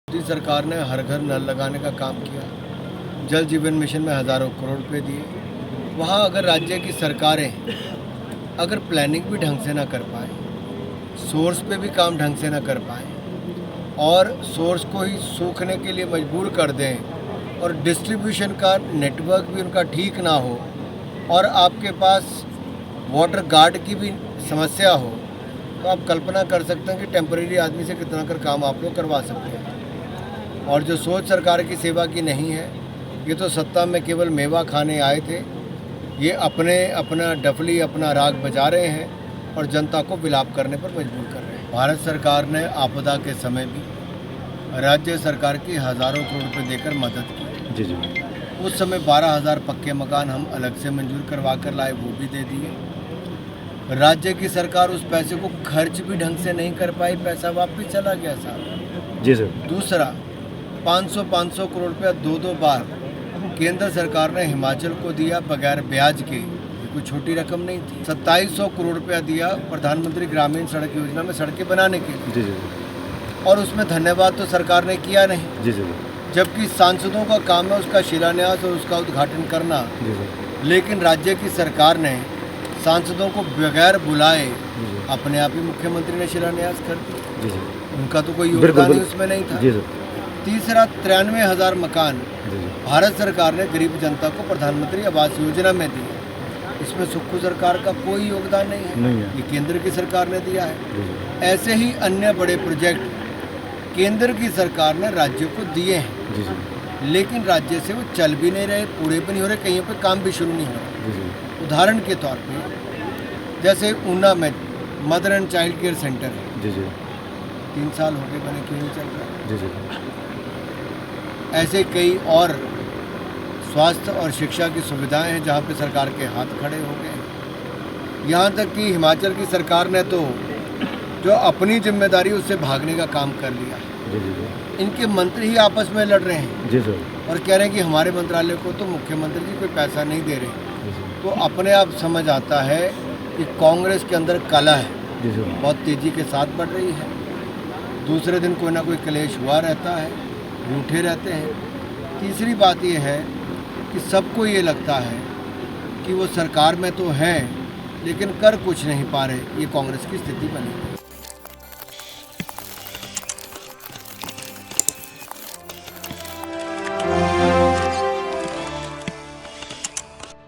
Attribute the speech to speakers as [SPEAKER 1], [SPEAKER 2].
[SPEAKER 1] मोदी सरकार ने हर घर नल लगाने का काम किया, जल जीवन मिशन में हज़ारों करोड़ रुपए दिए। वहाँ अगर राज्य की सरकारें अगर प्लानिंग भी ढंग से ना कर पाए, सोर्स पे भी काम ढंग से ना कर पाए और सोर्स को ही सूखने के लिए मजबूर कर दें और डिस्ट्रीब्यूशन का नेटवर्क भी उनका ठीक ना हो और आपके पास वाटर गार्ड की भी समस्या हो, तो आप कल्पना कर सकते हैं कि टेम्परेरी आदमी से कितना कर काम आप लोग करवा सकते हैं। और जो सोच सरकार की सेवा की नहीं है, ये तो सत्ता में केवल मेवा खाने आए थे। ये अपना डफली अपना राग बजा रहे हैं और जनता को विलाप करने पर मजबूर कर रहे हैं। भारत सरकार ने आपदा के समय भी राज्य सरकार की हज़ारों करोड़ रुपये देकर मदद की।
[SPEAKER 2] जी जी।
[SPEAKER 1] उस समय 12,000 पक्के मकान हम अलग से मंजूर करवा कर लाए, वो भी दे दिए। राज्य की सरकार उस पैसे को खर्च भी ढंग से नहीं कर पाई, पैसा वापस चला गया साहब।
[SPEAKER 2] जी सर।
[SPEAKER 1] दूसरा 500 करोड़ रुपया दो बार केंद्र सरकार ने हिमाचल को दिया बगैर ब्याज के, कोई छोटी रकम नहीं थी। 2700 करोड़ रुपया दिया प्रधानमंत्री ग्रामीण सड़क योजना में सड़कें बनाने के लिए।
[SPEAKER 2] जी जी।
[SPEAKER 1] और उसमें धन्यवाद तो सरकार ने किया नहीं।
[SPEAKER 2] जी जी।
[SPEAKER 1] जबकि सांसदों का काम है उसका शिलान्यास और उसका उद्घाटन करना।
[SPEAKER 2] जी सर।
[SPEAKER 1] लेकिन राज्य की सरकार ने सांसदों को बगैर बुलाए अपने आप ही मुख्यमंत्री ने शिलान्यास कर दिया।
[SPEAKER 2] जी जी।
[SPEAKER 1] उनका तो कोई योगदान ही उसमें नहीं था।
[SPEAKER 2] जी सर।
[SPEAKER 1] तीसरा 93,000 मकान
[SPEAKER 2] जी जी।
[SPEAKER 1] भारत सरकार ने गरीब जनता को प्रधानमंत्री आवास योजना में दिए। इसमें सुक्खू सरकार का कोई योगदान नहीं है, ये केंद्र की सरकार ने दिया है।
[SPEAKER 2] जी जी।
[SPEAKER 1] ऐसे ही अन्य बड़े प्रोजेक्ट केंद्र की सरकार ने राज्य को दिए हैं।
[SPEAKER 2] जी जी।
[SPEAKER 1] लेकिन राज्य से वो चल भी नहीं रहे, पूरे भी नहीं हो रहे, कहीं पे काम भी शुरू नहीं हो रहा।
[SPEAKER 2] जी जी।
[SPEAKER 1] उदाहरण के तौर पे जैसे ऊना में mother and child care centre है,
[SPEAKER 2] जी जी।
[SPEAKER 1] 3 साल हो गए बने, क्यों नहीं चल रहा?
[SPEAKER 2] जी जी।
[SPEAKER 1] ऐसे कई और स्वास्थ्य और शिक्षा की सुविधाएं हैं जहां पे सरकार के हाथ खड़े हो गए हैं। यहाँ तक कि हिमाचल की सरकार ने तो जो अपनी जिम्मेदारी उससे भागने का काम कर लिया।
[SPEAKER 2] जी जी जी।
[SPEAKER 1] इनके मंत्री ही आपस में लड़ रहे हैं।
[SPEAKER 2] जी सर।
[SPEAKER 1] और कह रहे हैं कि हमारे मंत्रालय को तो मुख्यमंत्री जी कोई पैसा नहीं दे रहे।
[SPEAKER 2] जी सर।
[SPEAKER 1] तो अपने आप समझ आता है कि कांग्रेस के अंदर कला है,
[SPEAKER 2] जी सर।
[SPEAKER 1] बहुत तेज़ी के साथ बढ़ रही है। दूसरे दिन कोई ना कोई क्लेश हुआ रहता है, रूठे रहते हैं। तीसरी बात यह है कि सबको ये लगता है कि वो सरकार में तो हैं लेकिन कर कुछ नहीं पा रहे। ये कांग्रेस की स्थिति बनी है।